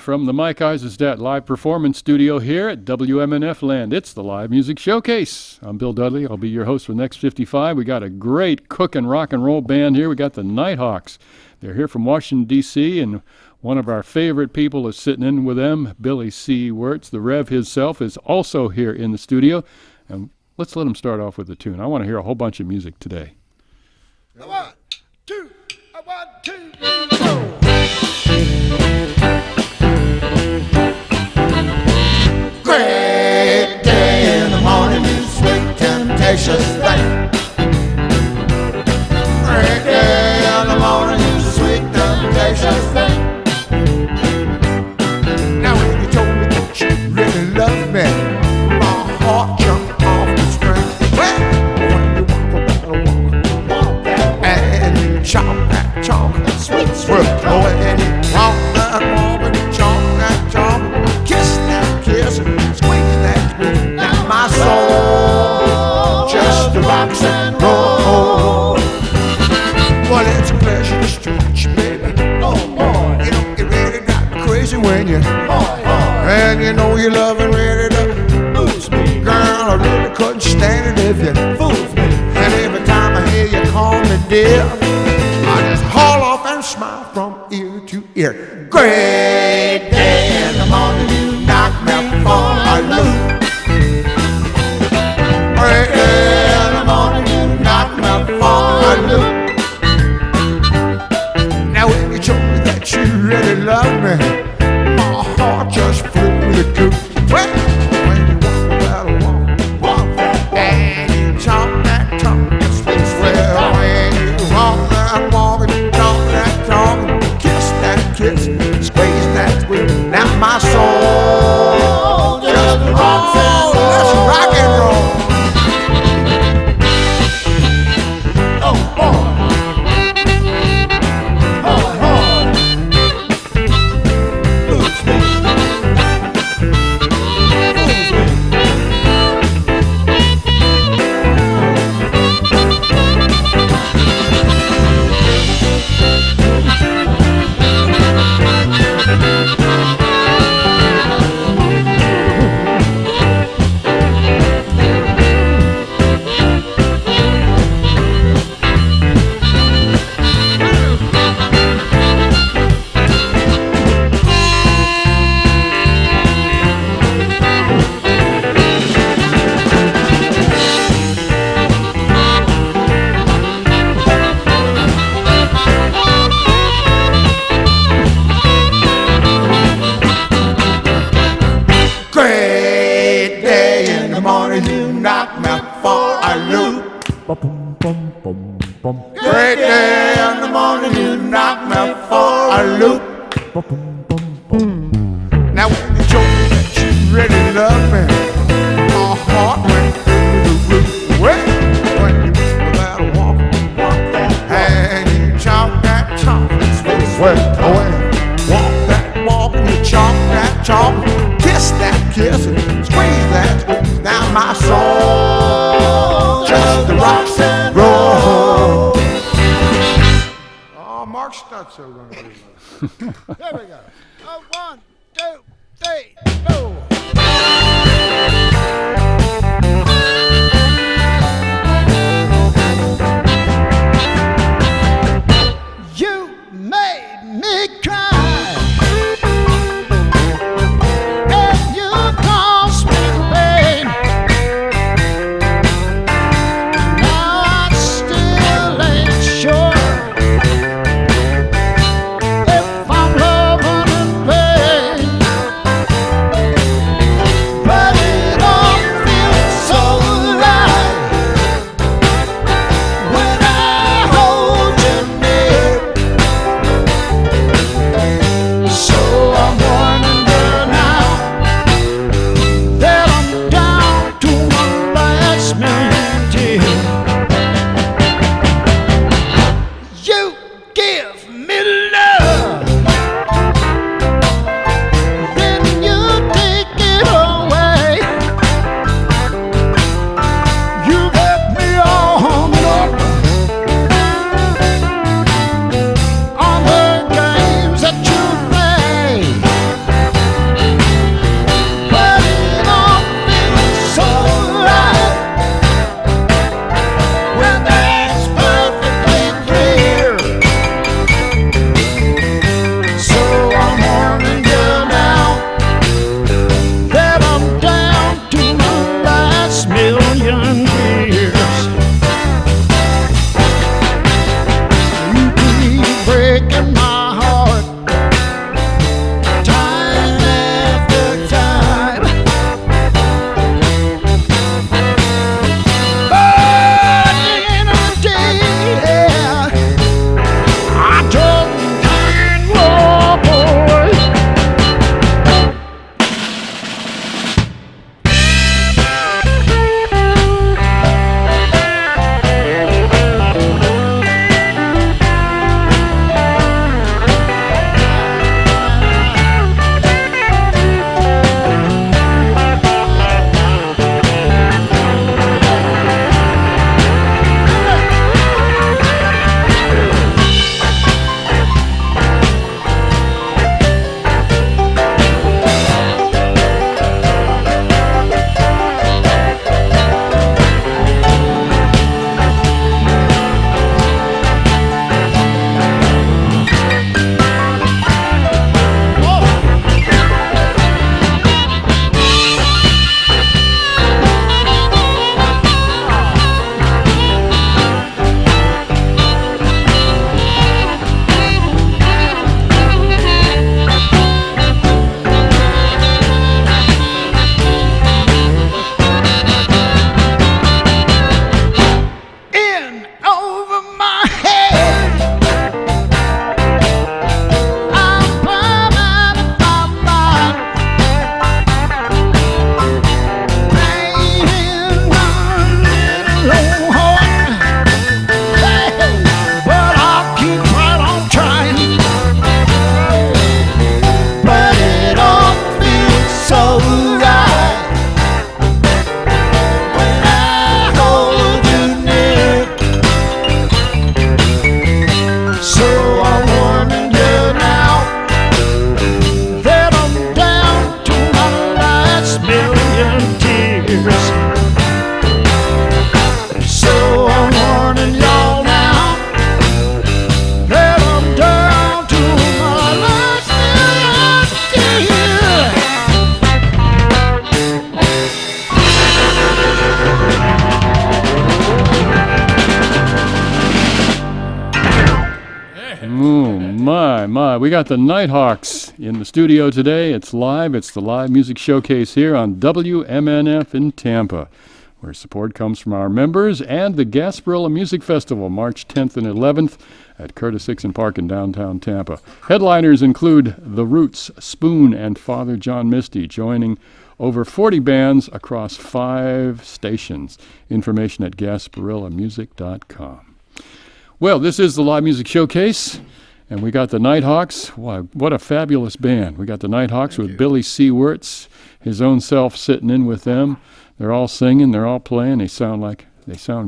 from the Mike Eisenstadt live performance studio here at WMNF Land. It's the Live Music Showcase. I'm Bill Dudley. I'll be your host for the next 55. We got a great cooking rock and roll band here. We got the NightHawks. They're here from Washington, D.C., and one of our favorite people is sitting in with them, Billy C. Wirtz. The Rev himself is also here in the studio. And let's let him start off with a tune. I want to hear a whole bunch of music today. 1, 2, 1, 2, 3, 4. Great day in the morning, you sweet temptations thing. Great day in the morning, you sweet temptations thing. Now when you told me that you really loved me, my heart jumped off the string. Well, when you walk that and you chop that chalk, sweet, sweet, oh, and you walk that walk and you chalk that chalk, kiss that kiss, squeeze that squeeze. Now my soul just rocks and rolls. Well, it's a pleasure to stretch, baby. Oh boy, you know it really got me crazy when you, and you know you love and ready to lose me. Girl, I really couldn't stand it if you fools me. And every time I hear you call me dear, I just haul off and smile from ear to ear. Great day in the morning, you knock me for a loop. Great day in the morning, you knock me for a loop. Now when you told me that you really love me, my heart just flew the coop. Well, when you walk that and you talk that talk, sweet, well, when you walk that walk and you talk that talk, kiss that kiss, squeeze that squeeze. Now my soul just rocks and rolls. Let's rock and roll. Oh boy. Great day in the morning, you knock me for a loop. Now when you told me that you really love me, my heart went through the roof. Well, when you that walk that and you chalk that chalk, well, walk that walk and you chalk that chalk, kiss that kiss and squeeze that squeeze. Now my soul just rocks and rolls. Mark Stutso going to do that. There we go. 1, 2, 3, go. You made me cry, and you caused me pain. Now I still ain't sure if I'm loving we got the NightHawks in the studio today. It's live. It's the live music showcase here on WMNF in Tampa, where support comes from our members and the Gasparilla Music Festival, March 10th and 11th at Curtis Hickson Park in downtown Tampa. Headliners include The Roots, Spoon, and Father John Misty, joining over 40 bands across 5 stations. Information at GasparillaMusic.com. Well, this is the Live Music Showcase, and we got the NightHawks. Wow, what a fabulous band. We got the NightHawks with Billy C. Wirtz, his own self sitting in with them. They're all singing, they're all playing. They sound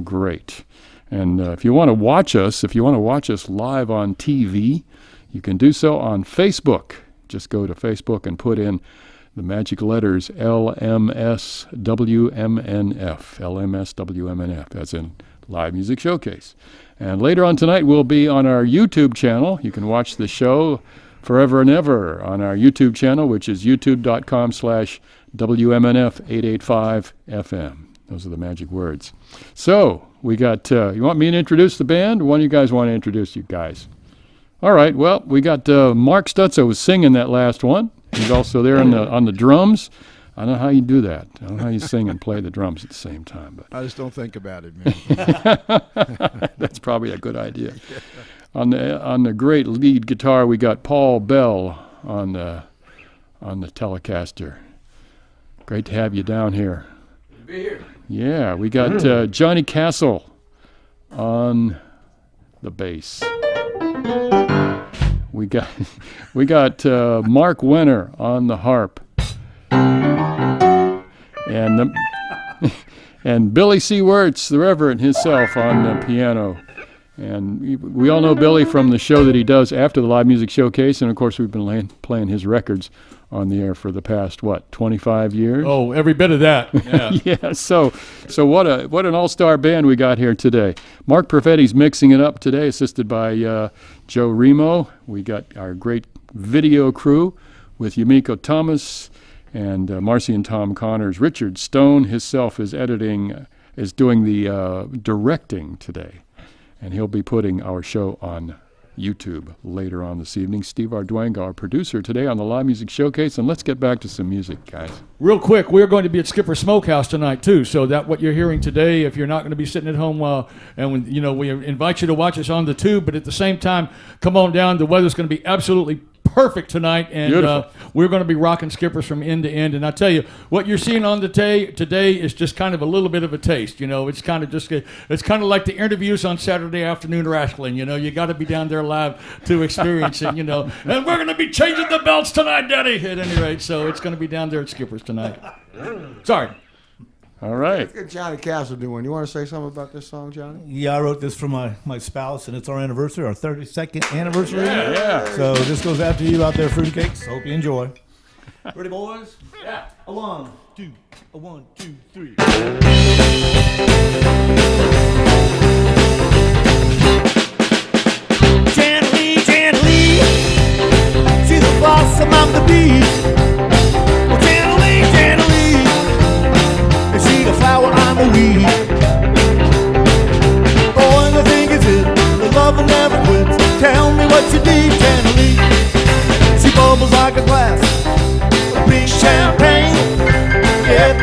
great. And if you want to watch us live on TV, you can do so on Facebook. Just go to Facebook and put in the magic letters LMSWMNF, as in Live Music Showcase. And later on tonight, we'll be on our YouTube channel. You can watch the show forever and ever on our YouTube channel, which is youtube.com/WMNF885FM. Those are the magic words. So we got, you want me to introduce the band? Or one of you guys want to introduce you guys? All right, well, we got Mark Stutso was singing that last one. He's also there on the drums. I don't know how you do that. I don't know how you sing and play the drums at the same time. But I just don't think about it, man. that's probably a good idea. On the great lead guitar, we got Paul Bell on the Telecaster. Great to have you down here. Good to be here. Yeah, we got Johnny Castle on the bass. We got Mark Wenner on the harp, and Billy C. Wirtz, the Reverend himself, on the piano. And we all know Billy from the show that he does after the Live Music Showcase, and of course we've been playing his records on the air for the past 25 years? Oh, every bit of that. Yeah. Yeah. So what an all-star band we got here today. Mark Perfetti's mixing it up today, assisted by Joe Remo. We got our great video crew with Yumiko Thomas and Marcy and Tom Connors. Richard Stone himself is doing the directing today. And he'll be putting our show on YouTube later on this evening. Steve Ardwanga, our producer today on the Live Music Showcase. And let's get back to some music, guys. Real quick, we're going to be at Skipper Smokehouse tonight, too. So that what you're hearing today, if you're not going to be sitting at home, we invite you to watch us on the tube. But at the same time, come on down. The weather's going to be absolutely perfect tonight, and we're going to be rocking Skippers from end to end. And I tell you, what you're seeing on today is just kind of a little bit of a taste. It's kind of like the interviews on Saturday afternoon wrestling. You got to be down there live to experience it. And we're going to be changing the belts tonight, Daddy. At any rate, so it's going to be down there at Skippers tonight. Sorry. All right. Look at Johnny Castle doing. You want to say something about this song, Johnny? Yeah, I wrote this for my spouse, and it's our anniversary, our 32nd anniversary. Yeah. So this goes out to you out there, fruitcakes. Hope you enjoy. Ready, boys? Yeah. A 1, 2, 1, 2, 3. Gently, she's the blossom of the bee. Oh, gently, she's the flower, I'm a weed. Oh, and the thing is it, the love never quits. Tell me what you need, gently. She bubbles like a glass of pink champagne. Yeah,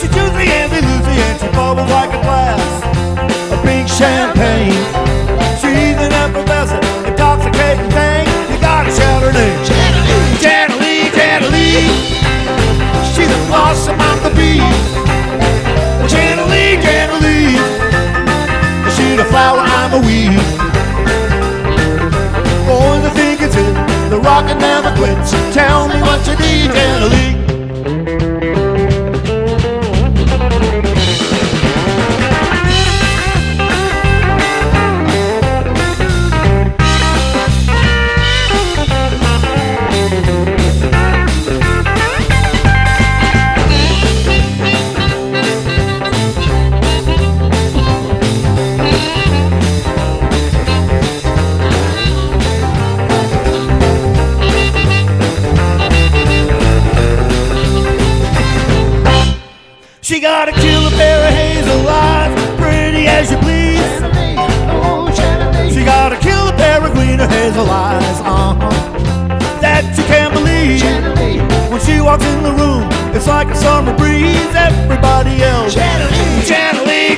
she choosy and Lucy, and she bubbles like a glass of pink champagne. She's an effervescent, intoxicating thing. You gotta shout her name. Gently, she's the blossom of the bee. Gently, she's the flower, I'm a weed. Oh, and the thing is it, the rocket never quits. Tell me what you need, gently. She got a killer pair of hazel eyes, pretty as you please. She got a killer pair of greener hair. hazel eyes, that you can't believe. When she walks in the room, it's like a summer breeze. Everybody else, Janilee,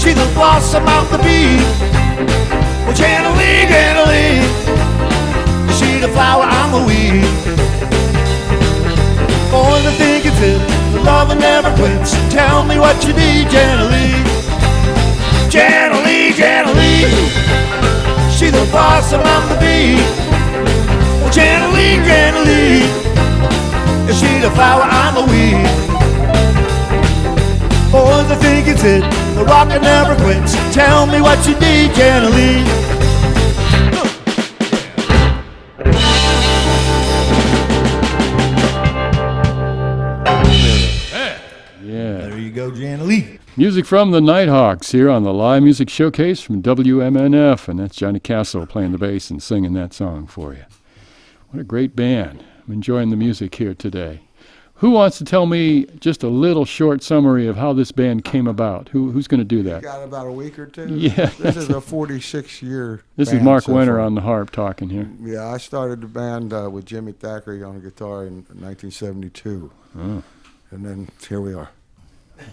she's the blossom of the bee. Well, Janilee, she's the flower, I'm the weed. Boys, I think it's it, the loving never quits. Tell me what you need, Janilee. Janilee, she's the blossom of the bee. Well, Janilee, she's the flower, I'm the weed. Boys, I think it's it, the rocker never quits. Tell me what you need, Janilee. There you go, Janilee. Music from the NightHawks here on the Live Music Showcase from WMNF, and that's Johnny Castle playing the bass and singing that song for you. What a great band. I'm enjoying the music here today. Who wants to tell me just a little short summary of how this band came about? Who's going to do that? You got about a week or two? Yeah. This is a 46-year This is Mark Wenner on the harp talking here. Yeah, I started the band with Jimmy Thackeray on the guitar in 1972. Oh. And then here we are.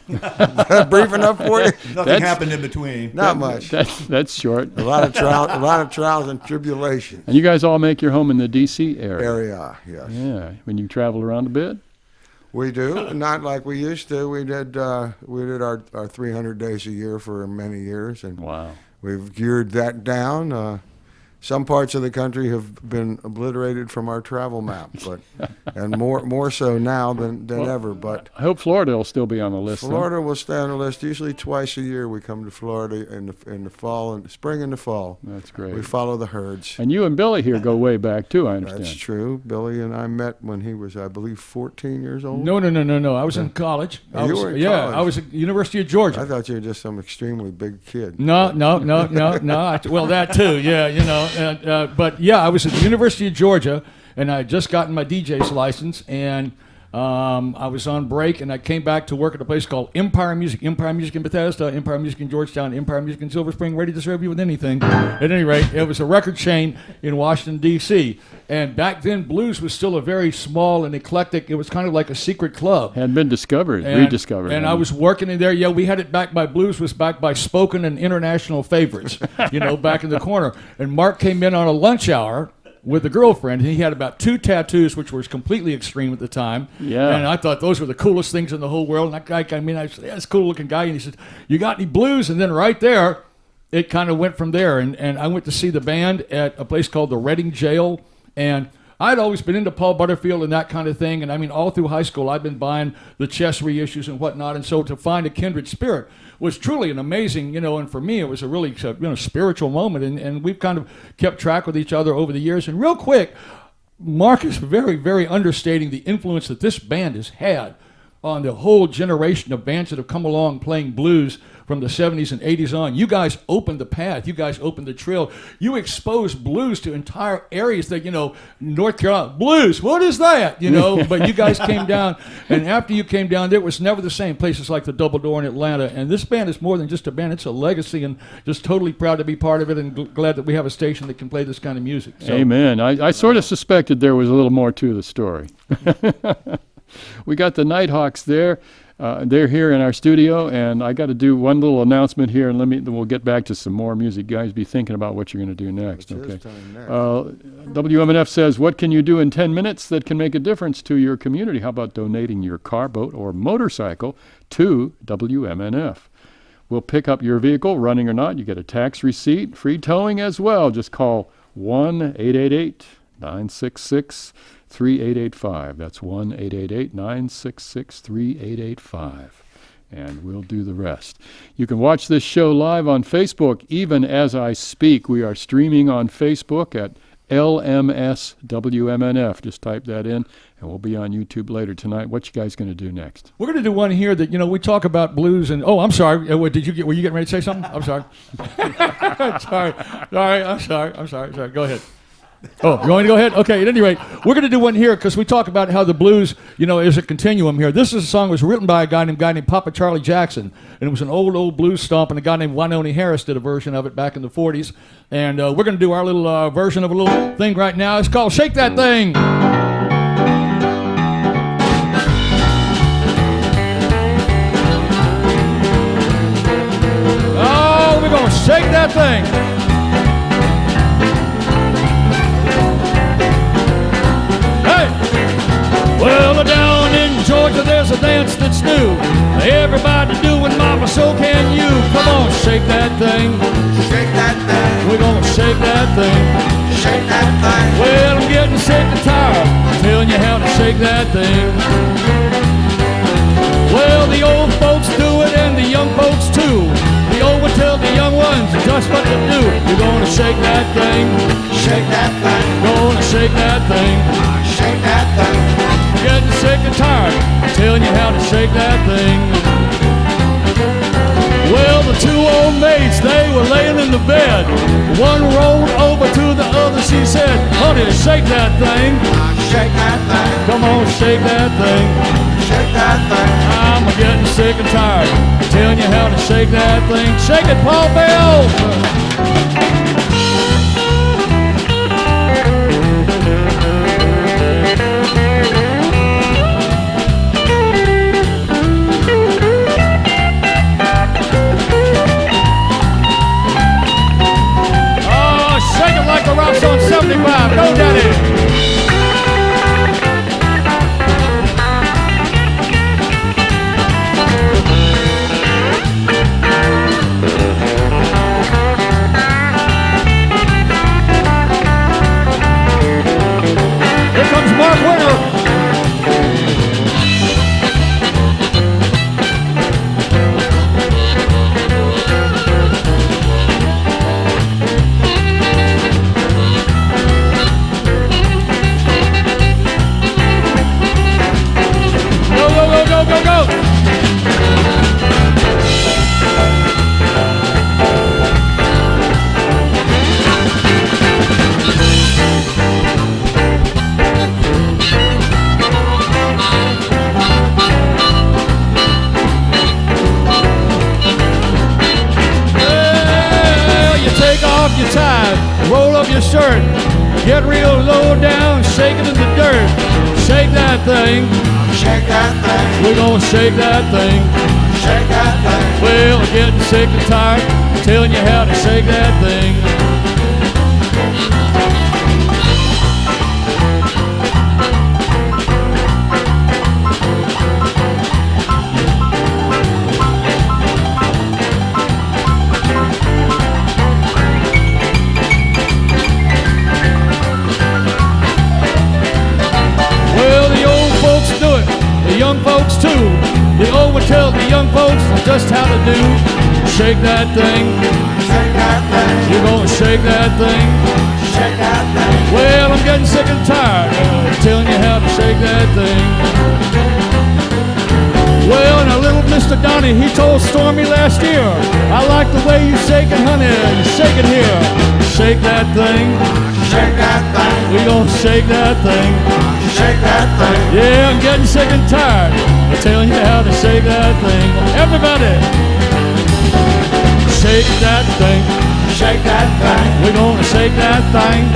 Is that brief enough for you? Nothing happened in between. Not much. That's short. A lot of trials and tribulations. And you guys all make your home in the D.C. area? Area, yes. Yeah. When you travel around a bit? We do. Not like we used to. We did our 300 days a year for many years, and Wow. we've geared that down. Some parts of the country have been obliterated from our travel map, and more so now than ever. But I hope Florida will still be on the list. Florida will stay on the list. Usually twice a year we come to Florida in the fall and spring and the fall. That's great. We follow the herds. And you and Billy here go way back too, I understand. That's true. Billy and I met when he was, I believe, 14 years old. No. I was in college. Oh, you were in yeah, college. I was at University of Georgia. I thought you were just some extremely big kid. No. Well, that too. Yeah, you know. But yeah, I was at the University of Georgia, and I had just gotten my DJ's license, and I was on break, and I came back to work at a place called Empire Music in Bethesda, Empire Music in Georgetown, Empire Music in Silver Spring, ready to serve you with anything. At any rate, it was a record chain in Washington, D.C., and back then blues was still a very small and eclectic, it was kind of like a secret club. Hadn't been discovered, rediscovered. And I was working in there. Yeah, we had it backed by blues, was backed by spoken and international favorites, back in the corner. And Mark came in on a lunch hour with a girlfriend, and he had about 2 tattoos, which was completely extreme at the time. Yeah. And I thought those were the coolest things in the whole world. And that guy came in, I said, yeah, that's a cool-looking guy. And he said, you got any blues? And then right there, it kind of went from there. And I went to see the band at a place called the Reading Jail, and I'd always been into Paul Butterfield and that kind of thing, and I mean, all through high school, I've been buying the chess reissues and whatnot, and so to find a kindred spirit was truly an amazing, and for me, it was a really, spiritual moment, and we've kind of kept track with each other over the years. And real quick, Mark is very, very understating the influence that this band has had on the whole generation of bands that have come along playing blues from the 70s and 80s on. You guys opened the path. You guys opened the trail. You exposed blues to entire areas that, North Carolina, blues, what is that? But you guys came down, and after you came down, it was never the same. Places like the Double Door in Atlanta. And this band is more than just a band. It's a legacy, and just totally proud to be part of it, and glad that we have a station that can play this kind of music. So, Amen. I sort of suspected there was a little more to the story. We got the NightHawks there. They're here in our studio, and I got to do one little announcement here, and then we'll get back to some more music. Guys, be thinking about what you're going to do next. It's Okay. his time next. WMNF says, what can you do in 10 minutes that can make a difference to your community? How about donating your car, boat, or motorcycle to WMNF? We'll pick up your vehicle, running or not. You get a tax receipt, free towing as well. Just call 1-888-966-3885. That's 1-888-966-3885. And we'll do the rest. You can watch this show live on Facebook even as I speak. We are streaming on Facebook at LMSWMNF. Just type that in, and we'll be on YouTube later tonight. What you guys going to do next? we're going to do one here that, we talk about blues and, I'm sorry. Were you getting ready to say something? I'm sorry. I'm sorry. Go ahead. Oh, you want me to go ahead? Okay, at any rate, we're going to do one here because we talk about how the blues, is a continuum here. This is a song that was written by a guy named Papa Charlie Jackson, and it was an old blues stomp, and a guy named Wynonie Harris did a version of it back in the 40s. And we're going to do our little version of a little thing right now. It's called Shake That Thing. Oh, we're going to shake that thing. Well, down in Georgia, there's a dance that's new. Everybody doing, mama, so can you. Come on, shake that thing. Shake that thing. We're gonna shake that thing. Shake that thing. Well, I'm getting sick and tired of telling you how to shake that thing. Well, the old folks do it and the young folks too. The old would tell the young ones just what to do. You're gonna shake that thing. Shake that thing. Gonna shake that thing. Shake that thing. Getting sick and tired of telling you how to shake that thing. Well, the two old maids, they were laying in the bed. One rolled over to the other, she said, honey, shake that thing. Shake that thing. Come on, shake that thing. Shake that thing. I'm getting sick and tired of telling you how to shake that thing. Shake it, Paul Bell. Like the rocks on 75. Go, Daddy. Here comes Mark Wenner. Your tie, roll up your shirt, get real low down, shake it in the dirt. Shake that thing. Shake that thing. We're gonna shake that thing. Shake that thing. Well, I'm getting sick and tired of telling you how to shake that thing. Young folks too. The old would tell the young folks just how to do. Shake that thing. Shake that thing. You're gonna shake that thing. Shake that thing. Well, I'm getting sick and tired of telling you how to shake that thing. Well, and a little Mr. Donnie, he told Stormy last year, I like the way you shake it, honey. You shake it here. Shake that thing. Shake that thing. We gonna shake that thing. Shake that thing. Yeah, I'm getting sick and tired of telling you how to shake that thing. Everybody, shake that thing. Shake that thing. We're gonna shake that thing.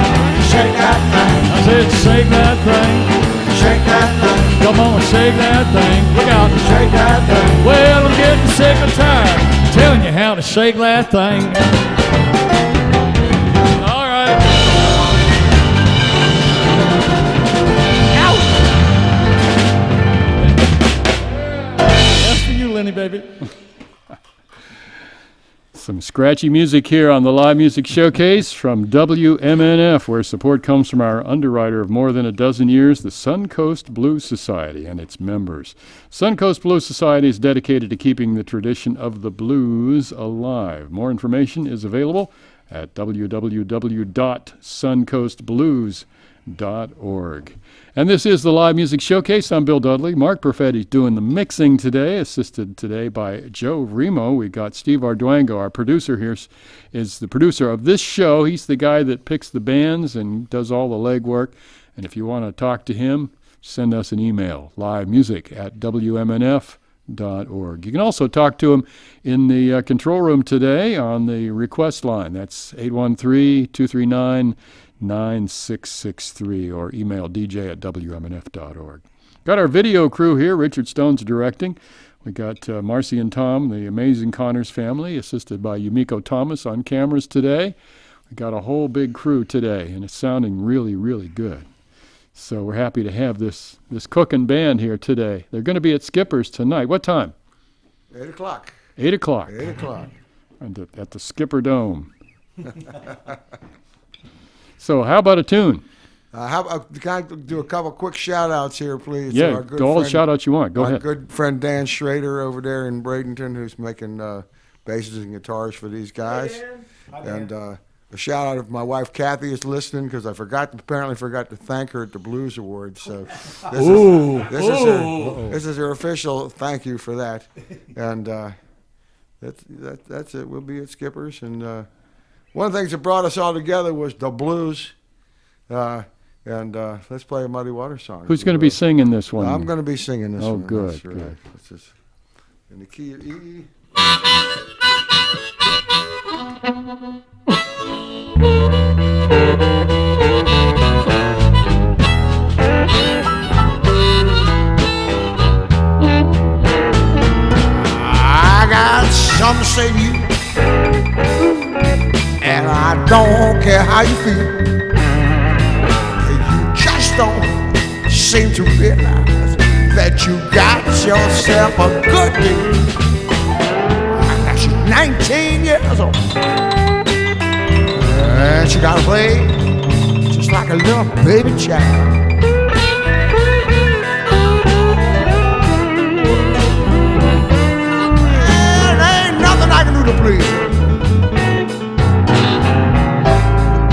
Shake that thing. I said shake that thing. Shake that thing. Come on, shake that thing. Look out. Shake that thing. Well, I'm getting sick and tired of telling you how to shake that thing. All right. That's for you, Lenny, baby. Some scratchy music here on the Live Music Showcase from WMNF, where support comes from our underwriter of more than a dozen years, the Suncoast Blues Society and its members. Suncoast Blues Society is dedicated to keeping the tradition of the blues alive. More information is available at www.suncoastblues.com. And this is the Live Music Showcase. I'm Bill Dudley. Mark Perfetti's doing the mixing today, assisted today by Joe Remo. We got Steve Arduango, our producer here, is the producer of this show. He's the guy that picks the bands and does all the legwork. And if you want to talk to him, send us an email, livemusic@wmnf.org. You can also talk to him in the control room today on the request line. That's 813-239-9663, or email dj@wmnf.org. Got our video crew here. Richard Stone's directing. We got Marcy and Tom, the amazing Connors family, assisted by Yumiko Thomas on cameras today. We got a whole big crew today, and it's sounding really, really good. So we're happy to have this cooking band here today. They're going to be at Skipper's tonight. What time? 8 o'clock. 8 o'clock. 8 o'clock. At the Skipper Dome. So how about a tune? Can I do a couple quick shout-outs here, please? Yeah, to our good all the friend, shout-outs you want. Go our ahead. good friend Dan Schrader over there in Bradenton, who's making basses and guitars for these guys. And a shout-out if my wife Kathy is listening, because I apparently forgot to thank her at the Blues Awards. So this is her official thank you for that. And that's it. We'll be at Skipper's. And one of the things that brought us all together was the blues. And let's play a Muddy Water song. Who's going to be singing this one? I'm going to be singing this one. Oh, good, That's right. good. This is in the key of E. I got something to say to you, and I don't care how you feel. Don't seem to realize that you got yourself a good deal. Now she's 19 years old, and she got away just like a little baby child. And there ain't nothing I can do to please her.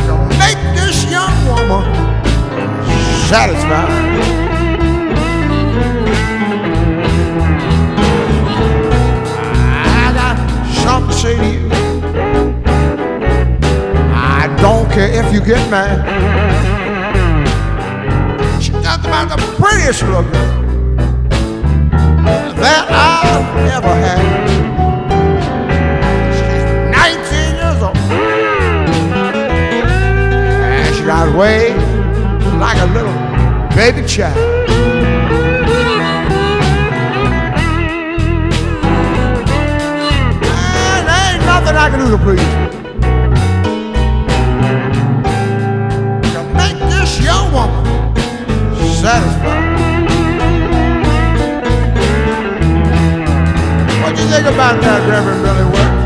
To make this young woman satisfied. I got something to say to you. I don't care if you get mad. She's just about the prettiest little girl that I've ever had. She's 19 years old, and she got away like a little baby child. And there ain't nothing I can do to please you. To make this young woman satisfied. What do you think about that, Reverend Billy Wirtz?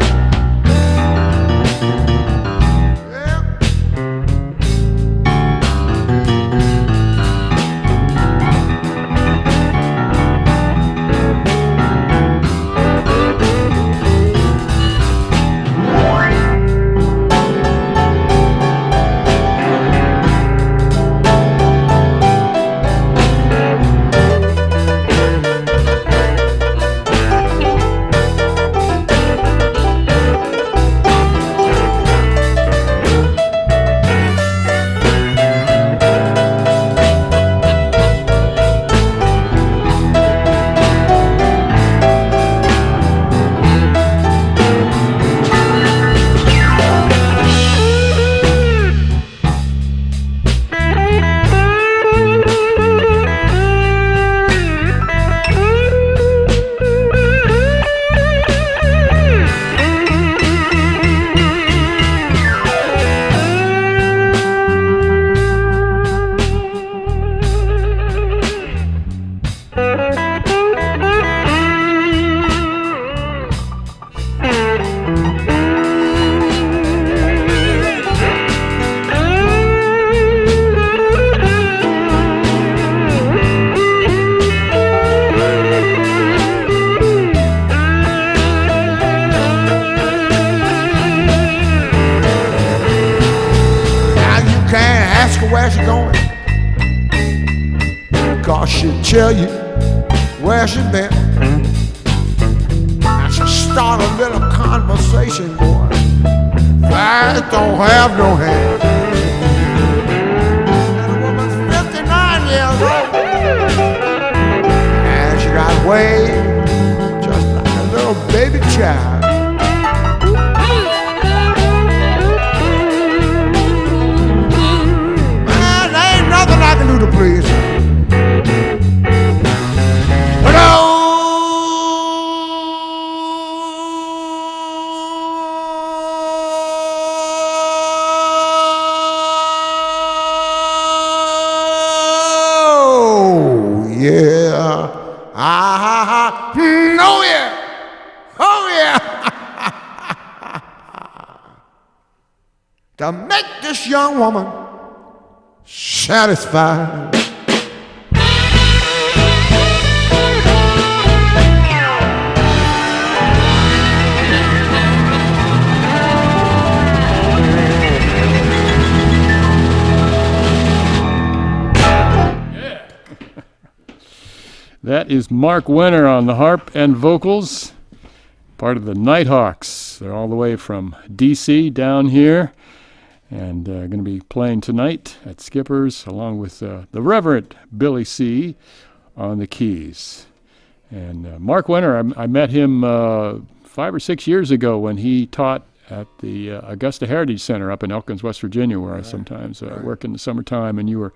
she'll tell you where she been. And she'll start a little conversation, boy. I don't have no hand. And the woman's 59 years old. And she got waves just like a little baby child. Man, there ain't nothing I can do to please her. But yeah, oh yeah, oh yeah. To make this young woman satisfied. That is Mark Wenner on the harp and vocals, part of the NightHawks. They're all the way from D.C. down here, and going to be playing tonight at Skipper's, along with the Reverend Billy C. on the keys. And Mark Wenner, I met him 5 or 6 years ago when he taught at the Augusta Heritage Center up in Elkins, West Virginia, where I sometimes work in the summertime, and you were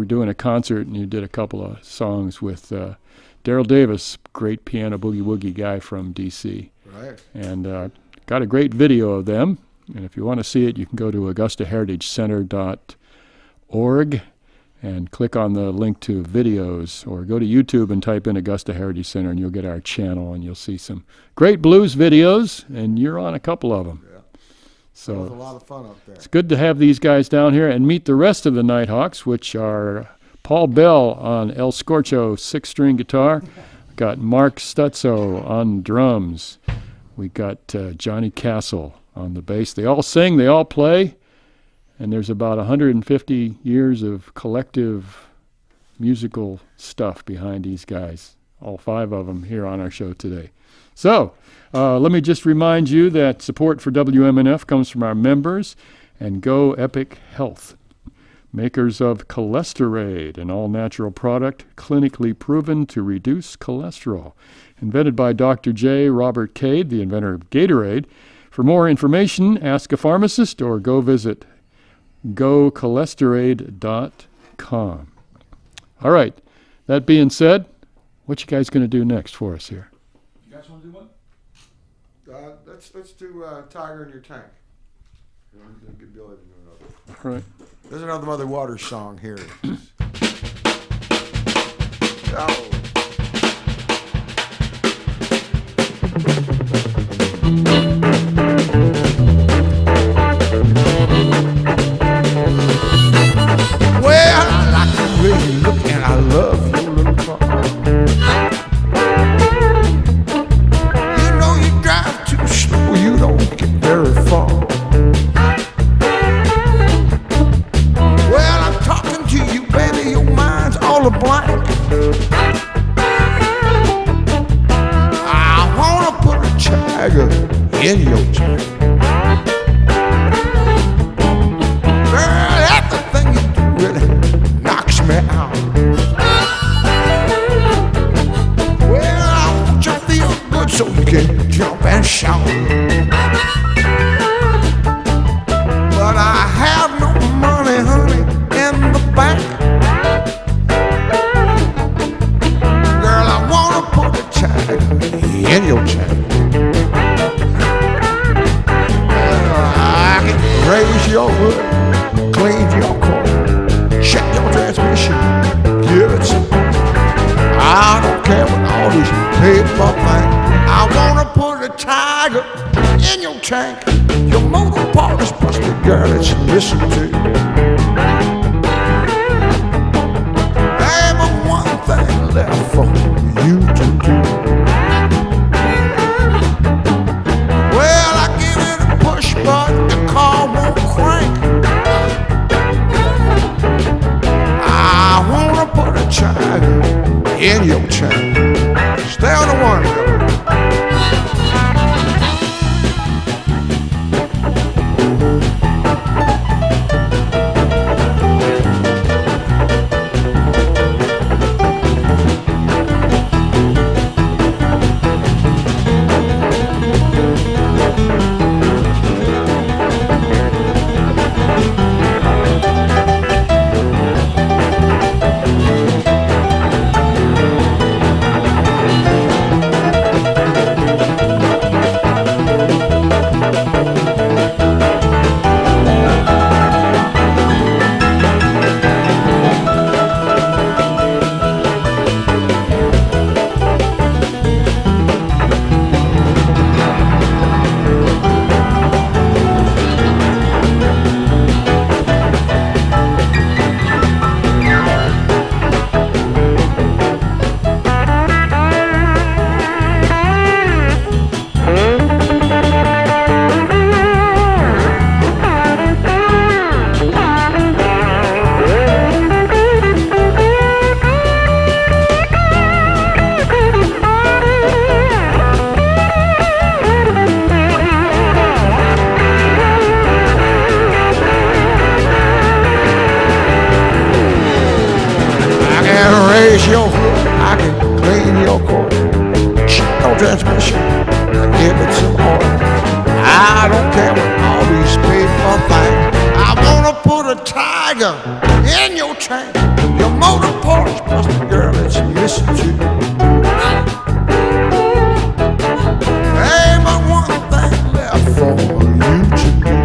doing a concert, and you did a couple of songs with Daryl Davis, great piano boogie-woogie guy from D.C. Right. And got a great video of them. And if you want to see it, you can go to AugustaHeritageCenter.org and click on the link to videos, or go to YouTube and type in Augusta Heritage Center, and you'll get our channel, and you'll see some great blues videos, and you're on a couple of them. Yeah. So That was a lot of fun up there. it's good to have these guys down here and meet the rest of the NightHawks, which are Paul Bell on El Scorcho 6-string guitar. We got Mark Stutso on drums. We got Johnny Castle on the bass. They all sing, they all play, and there's about 150 years of collective musical stuff behind these guys, all 5 of them here on our show today. So, let me just remind you that support for WMNF comes from our members and Go Epic Health, makers of Cholesterade, an all-natural product clinically proven to reduce cholesterol. Invented by Dr. J. Robert Cade, the inventor of Gatorade. For more information, ask a pharmacist or go visit gocholesterade.com. All right, that being said, what you guys going to do next for us here? You guys want to do one? Let's do Tiger in Your Tank. Get Billy to do another. All right. There's another Mother Waters song here. Oh. Well, I like the way you look, and I love your little car. You know you drive too slow, you don't get very far. Well, I'm talking to you, baby, your mind's all a blank. I wanna put a tiger in your tank. Girl, everything you do really knocks me out. Well, I want you to feel good so you can jump and shout. But I have no money, honey, in the bank. Girl, I wanna put a tiger in your tank. I can raise your wood, clean your car, check your transmission, give it some. I don't care what all these people think. I wanna put a tiger in your tank. Your motor part is busted, girl, let's listen to. There but one thing left for you to do. Well, I give it a push, but the car won't crank. I wanna put a tiger in your chain. Stay on the one, Billy. Your hood, I can clean your cord. Check your transmission, give it some oil. I don't care what all these people think. I wanna put a tiger in your chain. Your motor porch, plus the girl that you listen to. Ain't but one thing left for you to do.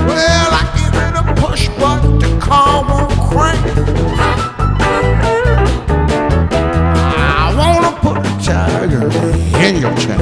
Well, I give it a push button to call one crank. I wanna put a tiger in your chain.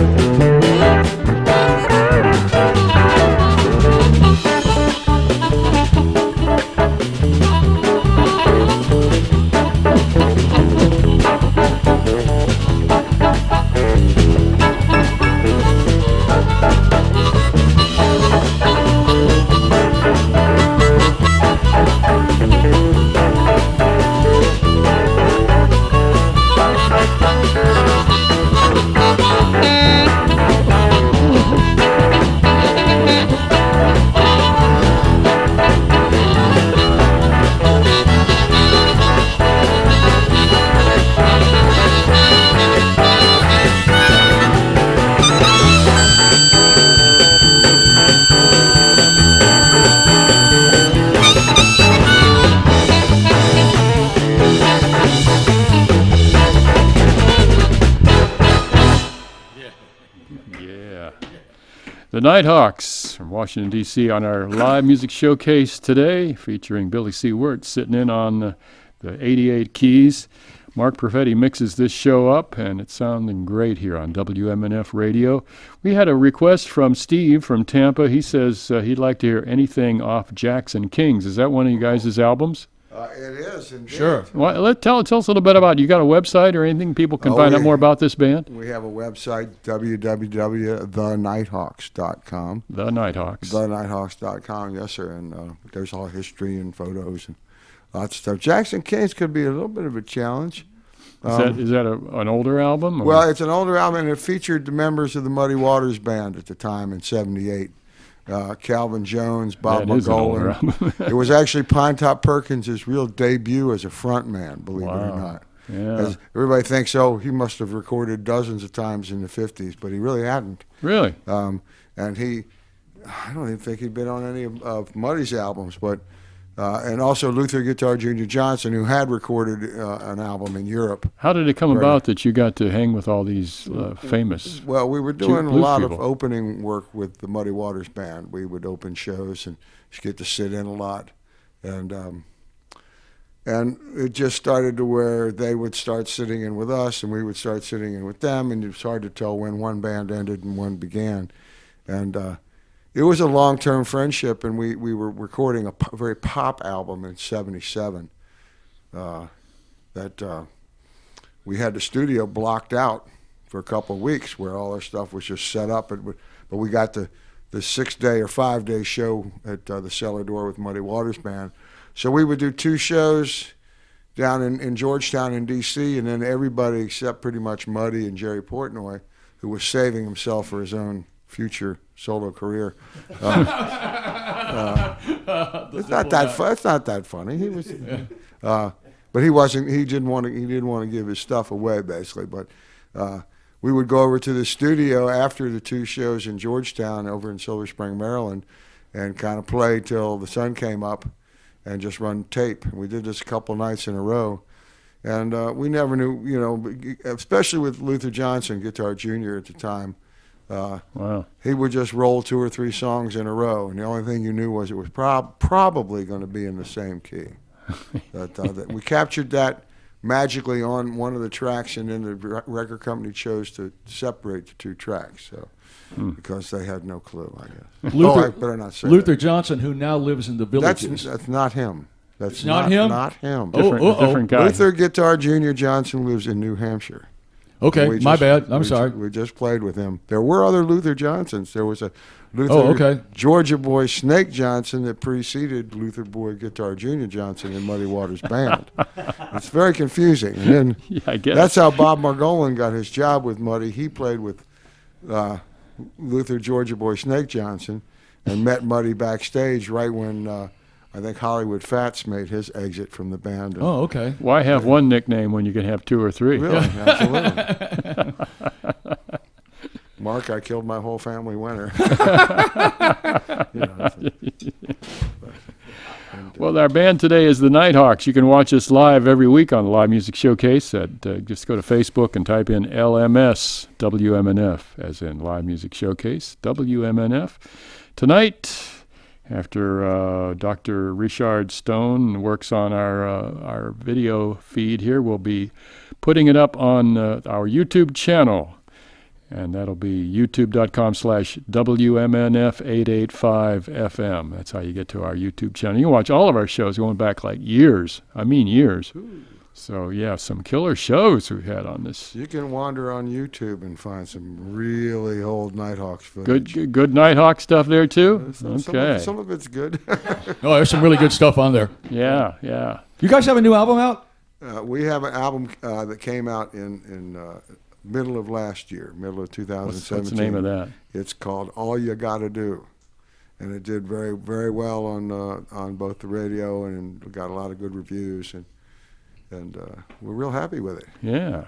The NightHawks from Washington, D.C. on our live music showcase today, featuring Billy C. Wirtz sitting in on the 88 keys. Mark Perfetti mixes this show up, and it's sounding great here on WMNF Radio. We had a request from Steve from Tampa. He says he'd like to hear anything off Jackson Kings. Is that one of you guys' albums? It is, indeed. Sure. Well, tell us a little bit about it. You got a website or anything people can find out more about this band? We have a website, www.thenightHawks.com. The NightHawks. TheNightHawks.com, yes, sir. And there's all history and photos and lots of stuff. Jackson Kings could be a little bit of a challenge. Is that an older album? Or? Well, it's an older album, and it featured the members of the Muddy Waters Band at the time in '78. Calvin Jones, Bob McGowan. It was actually Pine Top Perkins' real debut as a front man, believe it or not. Yeah. As everybody thinks, he must have recorded dozens of times in the 50s, but he really hadn't. Really? And I don't even think he'd been on any of Muddy's albums, but and also Luther Guitar Jr. Johnson, who had recorded an album in Europe. How did it come about that you got to hang with all these famous Well, we were doing a lot people. of opening work with the Muddy Waters Band. We would open shows and just get to sit in a lot. And it just started to where they would start sitting in with us and we would start sitting in with them, and it's hard to tell when one band ended and one began. And it was a long-term friendship, and we were recording a very pop album in '77 that we had the studio blocked out for a couple of weeks where all our stuff was just set up. But we got the 6-day or 5-day show at the Cellar Door with Muddy Waters Band. So we would do 2 shows down in Georgetown in D.C., and then everybody except pretty much Muddy and Jerry Portnoy, who was saving himself for his own future solo career. It's not that funny. He was, but he wasn't. He didn't want to give his stuff away, basically. But we would go over to the studio after the 2 shows in Georgetown, over in Silver Spring, Maryland, and kind of play till the sun came up, and just run tape. And we did this a couple nights in a row, and we never knew, especially with Luther Johnson, Guitar Jr. at the time. Wow. He would just roll 2 or 3 songs in a row, and the only thing you knew was it was probably going to be in the same key. That we captured that magically on one of the tracks, and then the record company chose to separate the 2 tracks. So. Because they had no clue, I guess. Luther, I better not say Luther that. Johnson, who now lives in the Villages. That's not him. That's not him? Not him. Different guy. Luther Guitar Jr. Johnson lives in New Hampshire. Okay, my bad. I'm sorry. We just played with him. There were other Luther Johnsons. There was a Luther Georgia Boy Snake Johnson that preceded Luther Boy Guitar Jr. Johnson in Muddy Waters Band. It's very confusing. And then I guess. that's how Bob Margolin got his job with Muddy. He played with Luther Georgia Boy Snake Johnson and met Muddy backstage right when I think Hollywood Fats made his exit from the band. Oh, okay. Why have one nickname when you can have 2 or 3? Really? Absolutely. Mark, I killed my whole family, Wenner. Well, our band today is the NightHawks. You can watch us live every week on the Live Music Showcase. Just go to Facebook and type in LMS WMNF, as in Live Music Showcase WMNF. Tonight, after Dr. Richard Stone works on our video feed here, we'll be putting it up on our YouTube channel. And that'll be youtube.com/WMNF885FM. That's how you get to our YouTube channel. You can watch all of our shows going back like years. I mean years. Ooh. So, yeah, some killer shows we've had on this. You can wander on YouTube and find some really old NightHawks footage. Good NightHawk stuff there, too? Okay. Some of it's good. Oh, there's some really good stuff on there. Yeah. You guys have a new album out? We have an album that came out in middle of last year, middle of 2017. What's the name of that? It's called All You Gotta Do. And it did very, very well on both the radio, and got a lot of good reviews, and we're real happy with it. Yeah.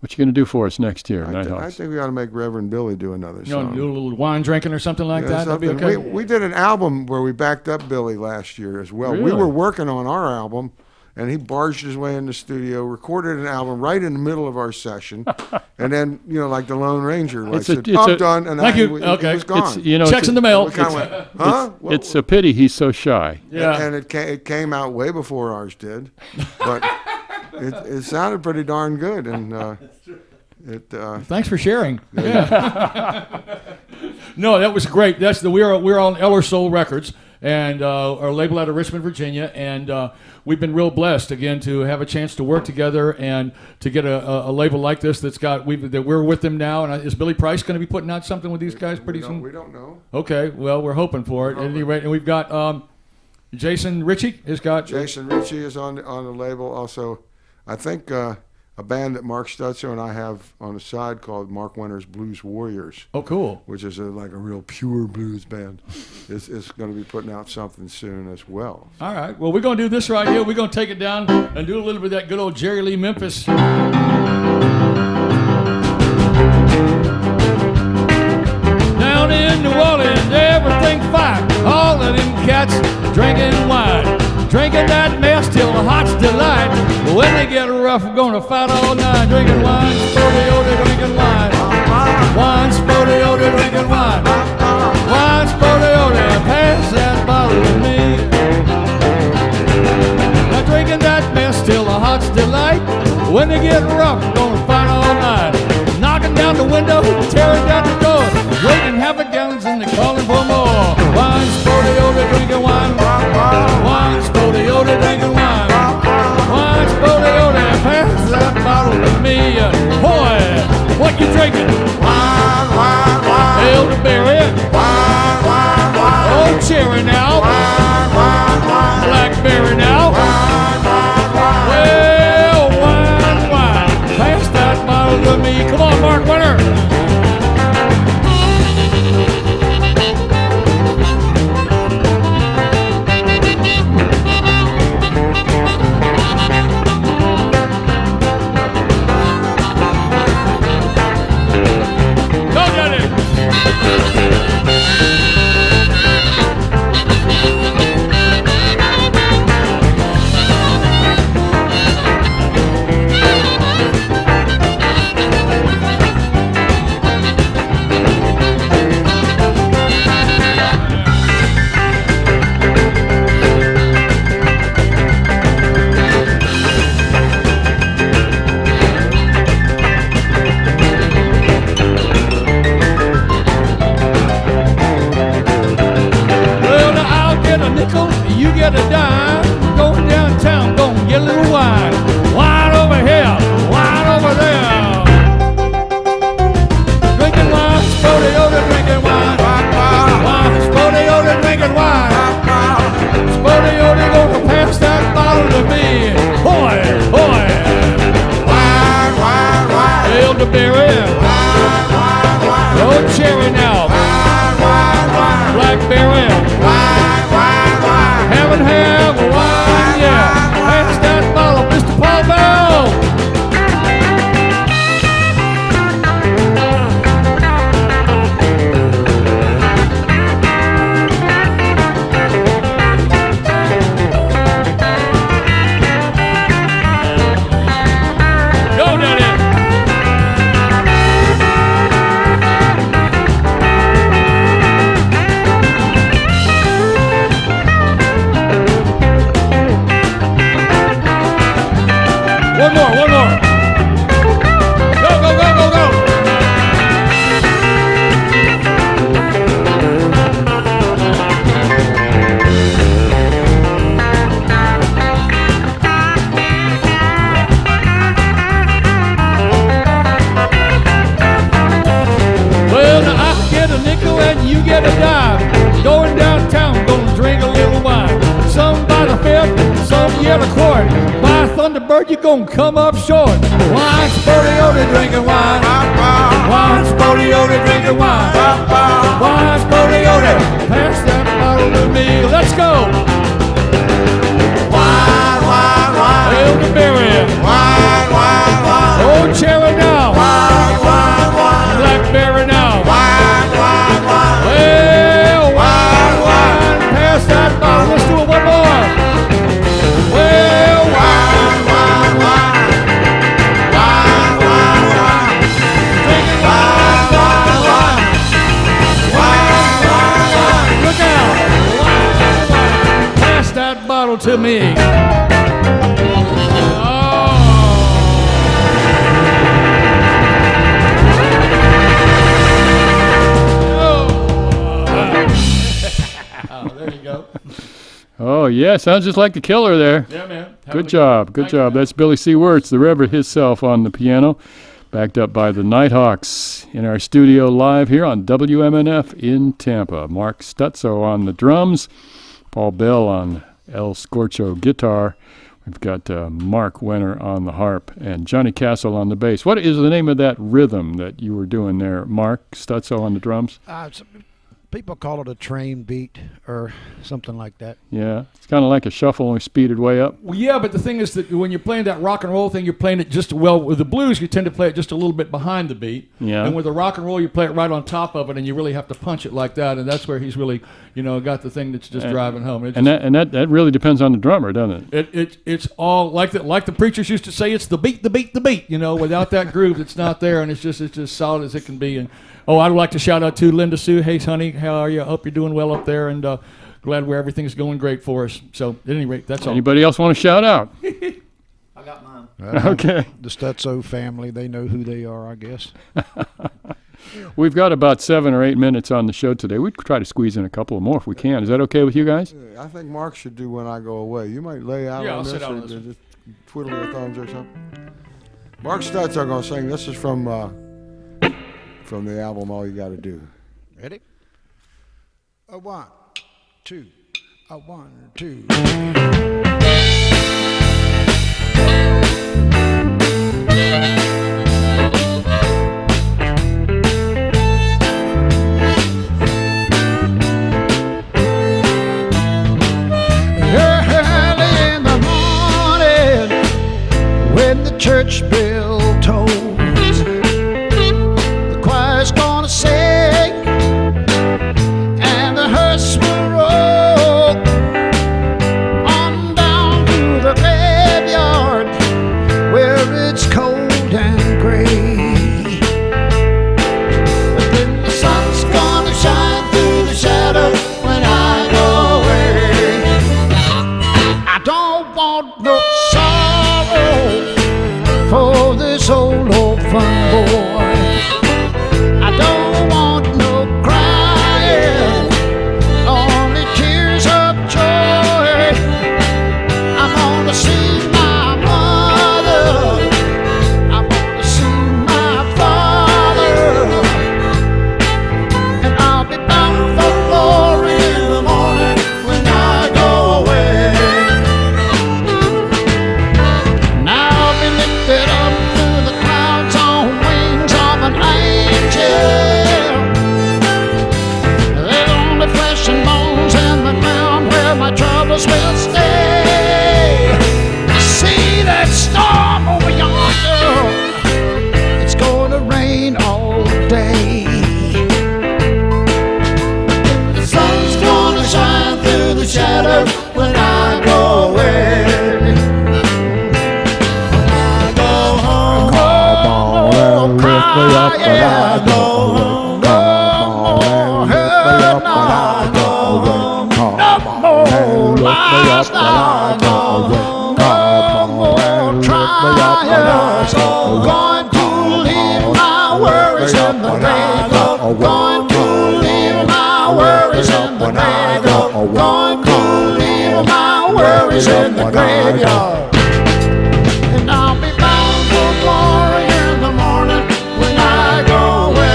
What you going to do for us next year, NightHawks? I think we ought to make Reverend Billy do another song. Do a little wine drinking or something like that? That'd be okay. We did an album where we backed up Billy last year as well. Really? We were working on our album, and he barged his way in the studio, recorded an album right in the middle of our session, and then, like the Lone Ranger, said, I'm done, and thank you. He Okay. was gone. Checks in the mail. We kind of went, huh? It's a pity he's so shy. Yeah. And it came out way before ours did, but it sounded pretty darn good, and thanks for sharing. Yeah. No, that was great. We're on Eller Soul Records, and our label out of Richmond, Virginia, and we've been real blessed again to have a chance to work together and to get a label like this that we're with them now. And is Billy Price going to be putting out something with these guys pretty soon? We don't know. Okay, well, we're hoping for it. At any rate, and we've got Jason Ritchie has got. Jason Ritchie is on the label. Also, I think a band that Mark Stutso and I have on the side called Mark Wenner's Blues Warriors. Oh, cool. Which is like a real pure blues band. is going to be putting out something soon as well. All right. Well, we're going to do this right here. We're going to take it down and do a little bit of that good old Jerry Lee Memphis. Down in New Orleans, everything's fine. All of them cats drinking wine. Drinking that mess till the heart's delight. When they get rough, we're gonna fight all night. Drinking wine, spotty-ody, drinking wine. Wine, spotty-ody, drinking wine. Wine, spotty-ody, pass that bottle to me. Now drinking that mess till the heart's delight. When they get rough, we're gonna fight all night. Knocking down the window, tearing down the door. Waiting half a gallons and they're calling for more. Wine, spotty-ody, drinking wine. Wine, spotty-ody, drinking wine. Wine, spotty-ody, pass that bottle to me. Boy, what you drinking? Wine, wine, wine. Elderberry. Wine, wine, wine. Old cherry now. Wine, wine, wine. Blackberry now. elderberry, oh cherry now, blackberry, haven't had wine yet. Pass that bottle, Mr. Paul Bell. One more. Go. Well, now I get a nickel and you get a dime. Going downtown, gonna drink a little wine. Some by the fifth, some yell a quart. By Thunderbird, you gonna come up short. Wine, Sporty, drinking wine. Wine, Sporty, drinking wine. Wine, Sporty, pass that bottle to me. Let's go. Wine, elderberry. Oh, cherry now. Blackberry now. Well, wine, pass that bottle. Let's do it one more. Well, wine. Drinking wine. Look out. Pass that bottle to me. There you go. Oh, yeah, sounds just like the Killer there. Yeah, man. Good job. That's Billy C. Wirtz, the Reverend himself on the piano, backed up by the NightHawks in our studio live here on WMNF in Tampa. Mark Stutso on the drums, Paul Bell on El Scorcho guitar. We've got Mark Wenner on the harp and Johnny Castle on the bass. What is the name of that rhythm that you were doing there, Mark Stutso on the drums? People call it a train beat or something like that. Yeah, it's kind of like a shuffle and speeded way up. Well, yeah, but the thing is that when you're playing that rock and roll thing, you're playing it just, well, with the blues, you tend to play it just a little bit behind the beat. Yeah. And with the rock and roll, you play it right on top of it, and you really have to punch it like that, and that's where he's really, got the thing that's just driving home. That really depends on the drummer, doesn't it? It's all like the preachers used to say, it's the beat. Without that groove, it's not there, and it's just solid as it can be. And I'd like to shout out to Linda Sue. Hey, honey, how are you? I hope you're doing well up there, and glad where everything's going great for us. So, at any rate, that's all. Anybody else want to shout out? I got mine. Okay. The Stutso family, they know who they are, I guess. We've got about 7 or 8 minutes on the show today. We'd try to squeeze in a couple more if we can. Is that okay with you guys? I think Mark should do When I Go Away. You might lay out Yeah, on I'll this sit down or on this just twiddle your thumbs or something. Mark Stutz are going to sing. This is from the album All You Gotta Do. Ready? A 1, 2, a 1, 2. Early in the morning, when the church bell tolls, the choir's gonna sing and the hearse will roll on down to the graveyard where it's cold and gray. But then the sun's gonna shine through the shadows when I go away. I don't want no sorrow for this old orphan boy. I don't want no crying, only tears of joy. I'm gonna see my mother, I'm gonna see my father, and I'll be bound for glory in the morning when I go away. Now I'll be lifted up through the clouds on trying. No more hurt, no more lies, no more trials. Going to leave my worries in the grave. Going to leave my worries in the grave. Going to leave my worries in the graveyard. And I'll be bound for glory in the morning when I go away.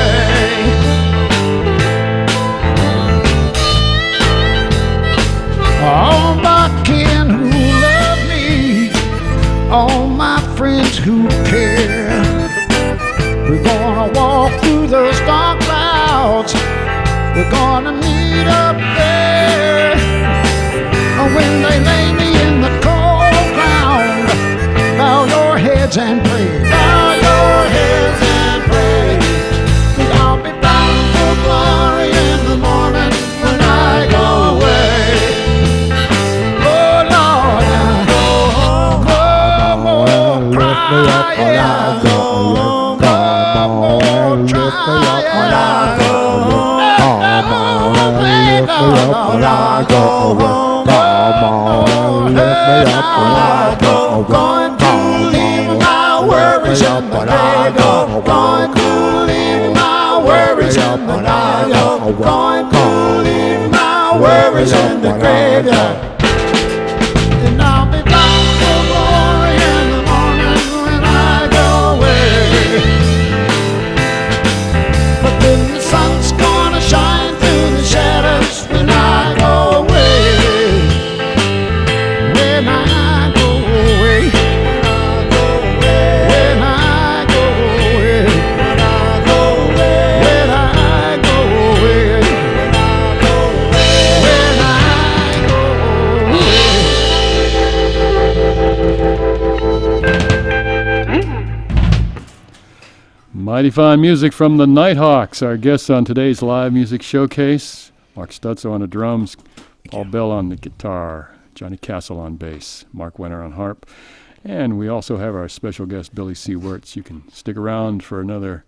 All my kin who love me, all my friends who care, we're gonna walk through those dark clouds. We're gonna meet up there. When they lay me in the cold ground, bow your heads and pray. Bow your heads and pray. 'Cause I'll be bound for glory in the morning when I go away. Oh Lord, no more crying. No more trying. No going to leave my worries in the grave. Going to leave my worries in the grave. Going to leave my worries in the grave. And I'll be bound for glory in the morning when I go away. But then the sun's gonna shine through the shadows when I go away. When I go away. When I go away. When I go away. When I go away. When I go away. Mighty fine music from the NightHawks, our guests on today's live music showcase. Mark Stutso on the drums, Paul Bell on the guitar, Johnny Castle on bass, Mark Wenner on harp, and we also have our special guest Billy C. Wirtz. You can stick around for another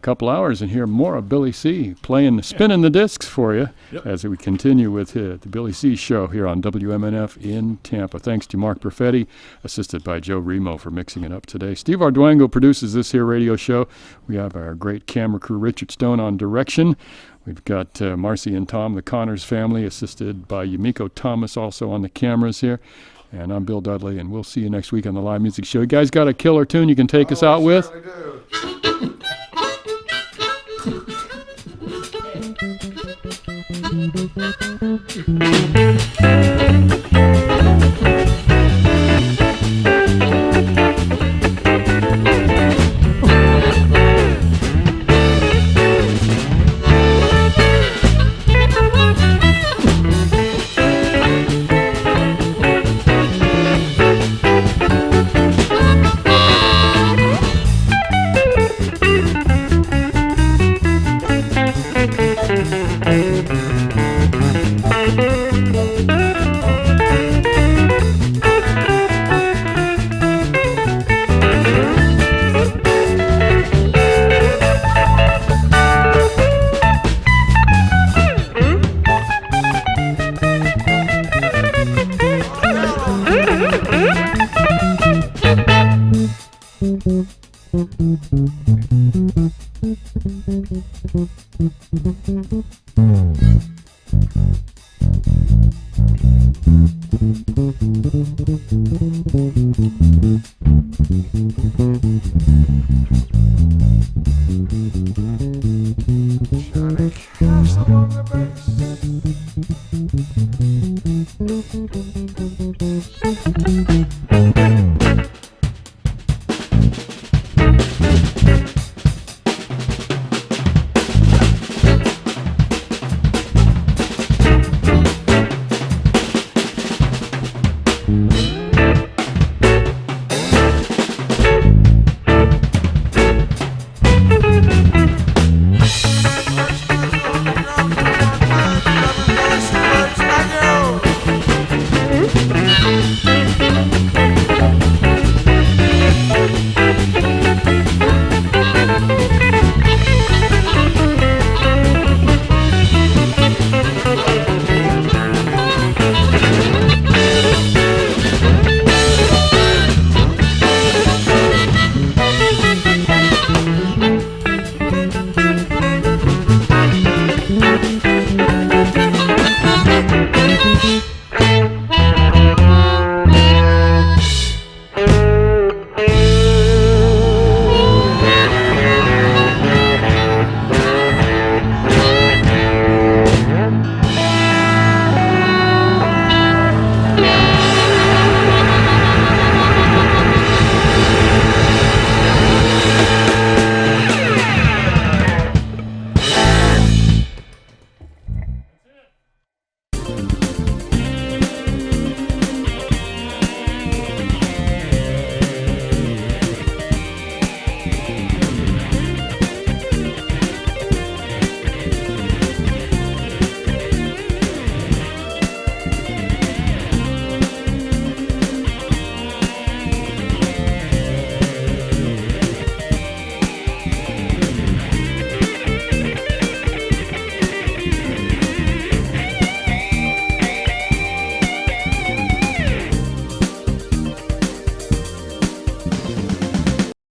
couple hours and hear more of Billy C. spinning the discs for you as we continue with the Billy C. show here on WMNF in Tampa. Thanks to Mark Perfetti, assisted by Joe Remo for mixing it up today. Steve Arduengo produces this here radio show. We have our great camera crew, Richard Stone, on direction. We've got Marcy and Tom, the Connors family, assisted by Yumiko Thomas, also on the cameras here. And I'm Bill Dudley, and we'll see you next week on the Live Music Show. You guys got a killer tune you can take us out with? Do.